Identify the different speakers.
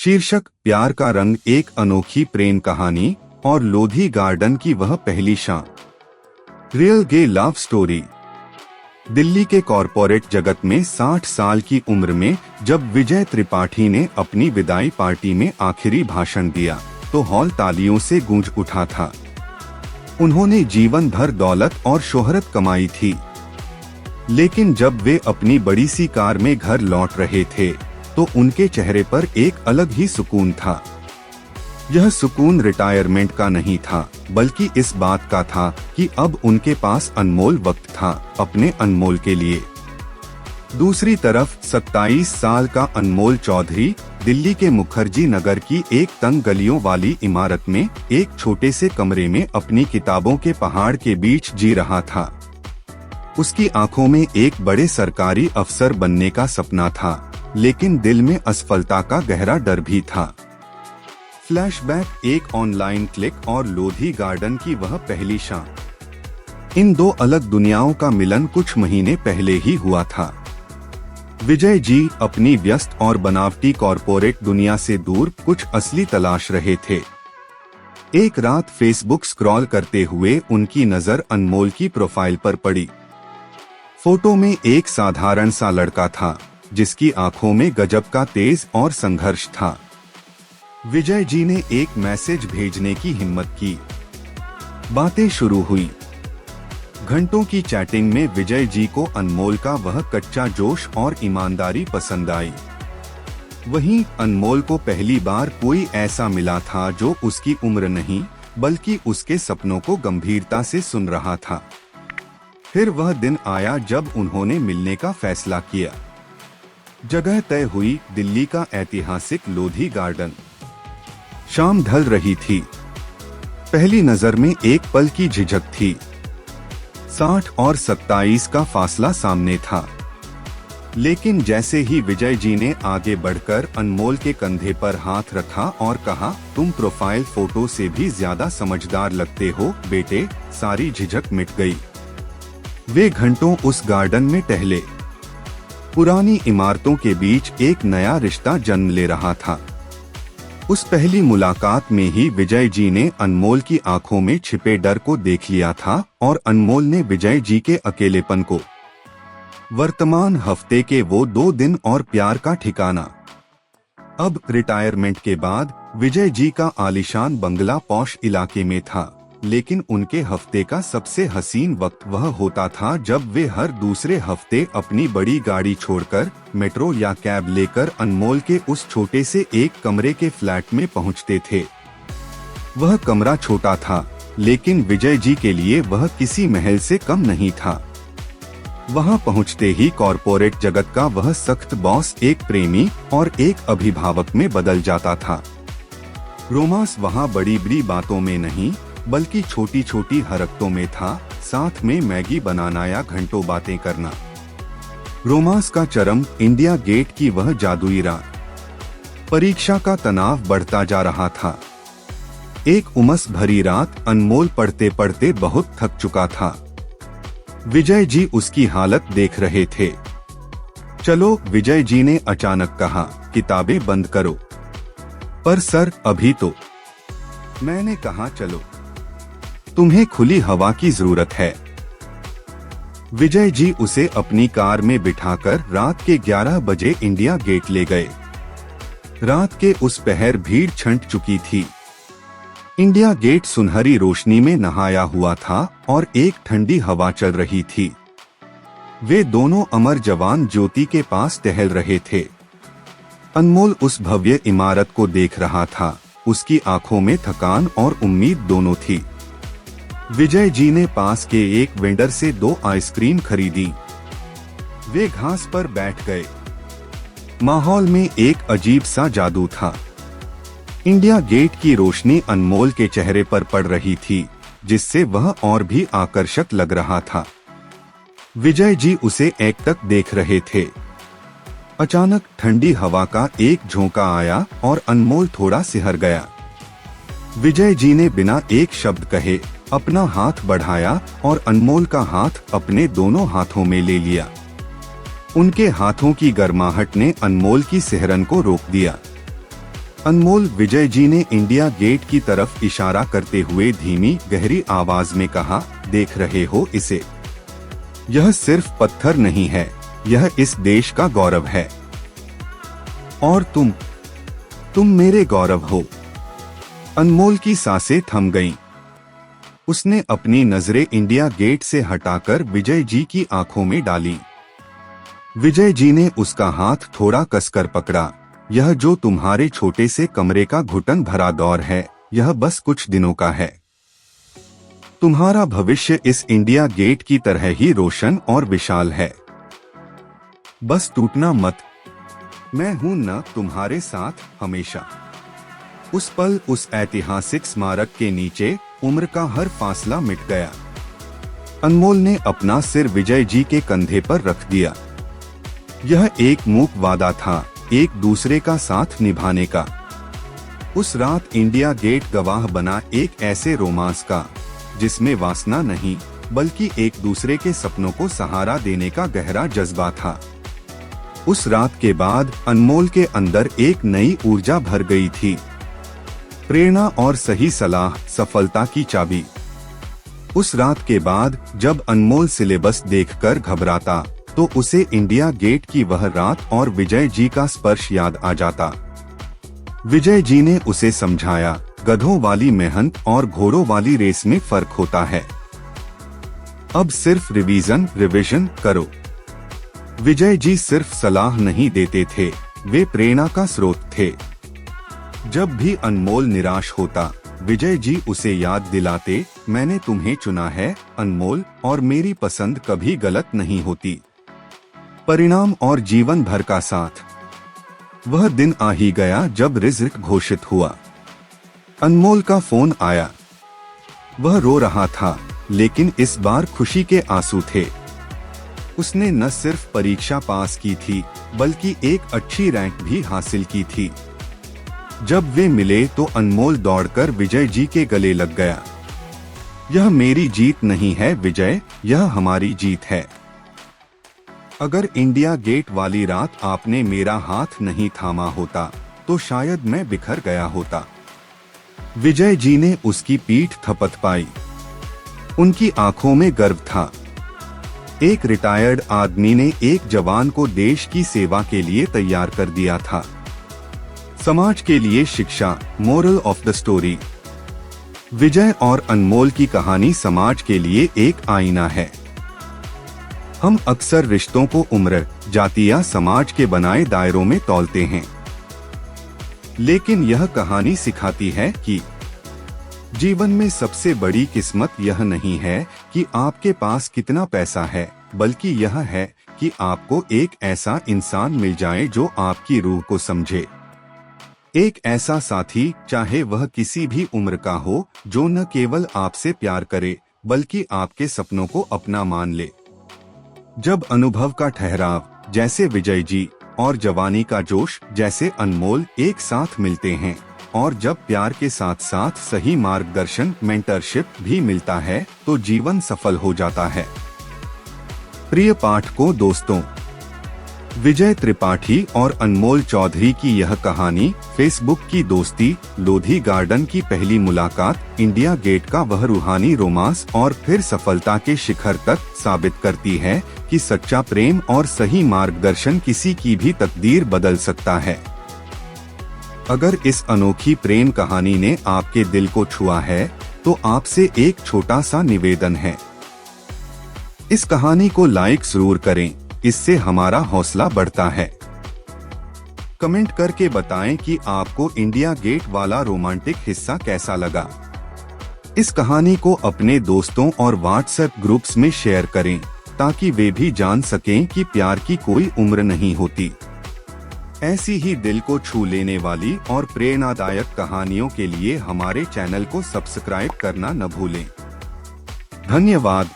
Speaker 1: शीर्षक प्यार का रंग, एक अनोखी प्रेम कहानी और लोधी गार्डन की वह पहली शाम। रियल गे लव स्टोरी। दिल्ली के कॉरपोरेट जगत में 60 साल की उम्र में जब विजय त्रिपाठी ने अपनी विदाई पार्टी में आखिरी भाषण दिया तो हॉल तालियों से गूंज उठा था। उन्होंने जीवन भर दौलत और शोहरत कमाई थी, लेकिन जब वे अपनी बड़ी सी कार में घर लौट रहे थे तो उनके चेहरे पर एक अलग ही सुकून था। यह सुकून रिटायरमेंट का नहीं था, बल्कि इस बात का था कि अब उनके पास अनमोल वक्त था अपने अनमोल के लिए। दूसरी तरफ 27 साल का अनमोल चौधरी दिल्ली के मुखर्जी नगर की एक तंग गलियों वाली इमारत में एक छोटे से कमरे में अपनी किताबों के पहाड़ के बीच जी रहा था। उसकी आंखों में एक बड़े सरकारी अफसर बनने का सपना था, लेकिन दिल में असफलता का गहरा डर भी था। फ्लैशबैक, एक ऑनलाइन क्लिक और लोधी गार्डन की वह पहली शाम। इन दो अलग दुनियाओं का मिलन कुछ महीने पहले ही हुआ था। विजय जी अपनी व्यस्त और बनावटी कॉरपोरेट दुनिया से दूर कुछ असली तलाश रहे थे। एक रात फेसबुक स्क्रॉल करते हुए उनकी नजर अनमोल की प्रोफाइल पर पड़ी। फोटो में एक साधारण सा लड़का था जिसकी आंखों में गजब का तेज और संघर्ष था। विजय जी ने एक मैसेज भेजने की हिम्मत की। बातें शुरू हुई। घंटों की चैटिंग में विजय जी को अनमोल का वह कच्चा जोश और ईमानदारी पसंद आई। वहीं अनमोल को पहली बार कोई ऐसा मिला था जो उसकी उम्र नहीं बल्कि उसके सपनों को गंभीरता से सुन रहा था। फिर वह दिन आया जब उन्होंने मिलने का फैसला किया। जगह तय हुई, दिल्ली का ऐतिहासिक लोधी गार्डन। शाम ढल रही थी। पहली नजर में एक पल की झिझक थी। 60 और 27 का फासला सामने था, लेकिन जैसे ही विजय जी ने आगे बढ़कर अनमोल के कंधे पर हाथ रखा और कहा, तुम प्रोफाइल फोटो से भी ज्यादा समझदार लगते हो बेटे, सारी झिझक मिट गई। वे घंटों उस गार्डन में टहले। पुरानी इमारतों के बीच एक नया रिश्ता जन्म ले रहा था। उस पहली मुलाकात में ही विजय जी ने अनमोल की आंखों में छिपे डर को देख लिया था और अनमोल ने विजय जी के अकेलेपन को। वर्तमान हफ्ते के वो 2 दिन और प्यार का ठिकाना। अब रिटायरमेंट के बाद विजय जी का आलीशान बंगला पॉश इलाके में था, लेकिन उनके हफ्ते का सबसे हसीन वक्त वह होता था जब वे हर दूसरे हफ्ते अपनी बड़ी गाड़ी छोड़कर मेट्रो या कैब लेकर अनमोल के उस छोटे से एक कमरे के फ्लैट में पहुंचते थे। वह कमरा छोटा था, लेकिन विजय जी के लिए वह किसी महल से कम नहीं था। वहां पहुंचते ही कॉरपोरेट जगत का वह सख्त बॉस एक प्रेमी और एक अभिभावक में बदल जाता था। रोमांस वहां बड़ी बड़ी बातों में नहीं बल्कि छोटी छोटी हरकतों में था, साथ में मैगी बनाना या घंटों बातें करना। रोमांस का चरम, इंडिया गेट की वह जादुई रात। परीक्षा का तनाव बढ़ता जा रहा था। एक उमस भरी रात, अनमोल पढ़ते पढ़ते बहुत थक चुका था। विजय जी उसकी हालत देख रहे थे। चलो, विजय जी ने अचानक कहा, किताबें बंद करो। पर सर, अभी तो। मैंने कहा चलो, तुम्हें खुली हवा की जरूरत है। विजय जी उसे अपनी कार में बिठाकर रात के 11 बजे इंडिया गेट ले गए। रात के उस पहर भीड़ छंट चुकी थी। इंडिया गेट सुनहरी रोशनी में नहाया हुआ था और एक ठंडी हवा चल रही थी। वे दोनों अमर जवान ज्योति के पास टहल रहे थे। अनमोल उस भव्य इमारत को देख रहा था। उसकी आंखों में थकान और उम्मीद दोनों थी। विजय जी ने पास के एक वेंडर से 2 आइसक्रीम खरीदी। वे घास पर बैठ गए। माहौल में एक अजीब सा जादू था। इंडिया गेट की रोशनी अनमोल के चेहरे पर पड़ रही थी, जिससे वह और भी आकर्षक लग रहा था। विजय जी उसे एकटक देख रहे थे। अचानक ठंडी हवा का एक झोंका आया और अनमोल थोड़ा सिहर गया। विजय जी ने बिना एक शब्द कहे अपना हाथ बढ़ाया और अनमोल का हाथ अपने दोनों हाथों में ले लिया। उनके हाथों की गर्माहट ने अनमोल की सिहरन को रोक दिया। अनमोल, विजय जी ने इंडिया गेट की तरफ इशारा करते हुए धीमी गहरी आवाज में कहा, देख रहे हो इसे? यह सिर्फ पत्थर नहीं है, यह इस देश का गौरव है। और तुम मेरे गौरव हो। अनमोल की सांसें थम गईं। उसने अपनी नजरें इंडिया गेट से हटाकर विजय जी की आंखों में डाली। विजय जी ने उसका हाथ थोड़ा कसकर पकड़ा। यह जो तुम्हारे छोटे से कमरे का घुटन भरा दौर है, यह बस कुछ दिनों का है। तुम्हारा भविष्य इस इंडिया गेट की तरह ही रोशन और विशाल है। बस टूटना मत। मैं हूं न तुम्हारे साथ हमेशा। उस पल उस ऐतिहासिक स्मारक के नीचे उम्र का हर फासला मिट गया। अनमोल ने अपना सिर विजय जी के कंधे पर रख दिया। यह एक मूक वादा था, एक दूसरे का साथ निभाने का। उस रात इंडिया गेट गवाह बना एक ऐसे रोमांस का जिसमें वासना नहीं बल्कि एक दूसरे के सपनों को सहारा देने का गहरा जज्बा था। उस रात के बाद अनमोल के अंदर एक नई ऊर्जा भर गई थी। प्रेरणा और सही सलाह सफलता की चाबी। उस रात के बाद जब अनमोल सिलेबस देखकर घबराता तो उसे इंडिया गेट की वह रात और विजय जी का स्पर्श याद आ जाता। विजय जी ने उसे समझाया, गधों वाली मेहनत और घोड़ों वाली रेस में फर्क होता है। अब सिर्फ रिवीजन करो। विजय जी सिर्फ सलाह नहीं देते थे, वे प्रेरणा का स्रोत थे। जब भी अनमोल निराश होता, विजय जी उसे याद दिलाते, मैंने तुम्हें चुना है अनमोल, और मेरी पसंद कभी गलत नहीं होती। परिणाम और जीवन भर का साथ। वह दिन आ ही गया जब रिजल्ट घोषित हुआ। अनमोल का फोन आया। वह रो रहा था, लेकिन इस बार खुशी के आंसू थे। उसने न सिर्फ परीक्षा पास की थी बल्कि एक अच्छी रैंक भी हासिल की थी। जब वे मिले तो अनमोल दौड़कर विजय जी के गले लग गया। यह मेरी जीत नहीं है विजय, यह हमारी जीत है। अगर इंडिया गेट वाली रात आपने मेरा हाथ नहीं थामा होता तो शायद मैं बिखर गया होता। विजय जी ने उसकी पीठ थपथपाई। उनकी आंखों में गर्व था। एक रिटायर्ड आदमी ने एक जवान को देश की सेवा के लिए तैयार कर दिया था। समाज के लिए शिक्षा, मोरल ऑफ द स्टोरी। विजय और अनमोल की कहानी समाज के लिए एक आईना है। हम अक्सर रिश्तों को उम्र, जाति या समाज के बनाए दायरों में तौलते हैं, लेकिन यह कहानी सिखाती है कि जीवन में सबसे बड़ी किस्मत यह नहीं है कि आपके पास कितना पैसा है, बल्कि यह है कि आपको एक ऐसा इंसान मिल जाए जो आपकी रूह को समझे। एक ऐसा साथी, चाहे वह किसी भी उम्र का हो, जो न केवल आपसे प्यार करे बल्कि आपके सपनों को अपना मान ले। जब अनुभव का ठहराव जैसे विजय जी और जवानी का जोश जैसे अनमोल एक साथ मिलते हैं, और जब प्यार के साथ साथ सही मार्गदर्शन, मेंटरशिप भी मिलता है, तो जीवन सफल हो जाता है। प्रिय पाठकों, दोस्तों, विजय त्रिपाठी और अनमोल चौधरी की यह कहानी फेसबुक की दोस्ती, लोधी गार्डन की पहली मुलाकात, इंडिया गेट का वह रूहानी रोमांस और फिर सफलता के शिखर तक साबित करती है कि सच्चा प्रेम और सही मार्गदर्शन किसी की भी तकदीर बदल सकता है। अगर इस अनोखी प्रेम कहानी ने आपके दिल को छुआ है, तो आपसे एक छोटा सा निवेदन है, इस कहानी को लाइक जरूर करें, इससे हमारा हौसला बढ़ता है। कमेंट करके बताएं कि आपको इंडिया गेट वाला रोमांटिक हिस्सा कैसा लगा। इस कहानी को अपने दोस्तों और व्हाट्सएप ग्रुप्स में शेयर करें, ताकि वे भी जान सकें कि प्यार की कोई उम्र नहीं होती। ऐसी ही दिल को छू लेने वाली और प्रेरणादायक कहानियों के लिए हमारे चैनल को सब्सक्राइब करना न भूलें। धन्यवाद।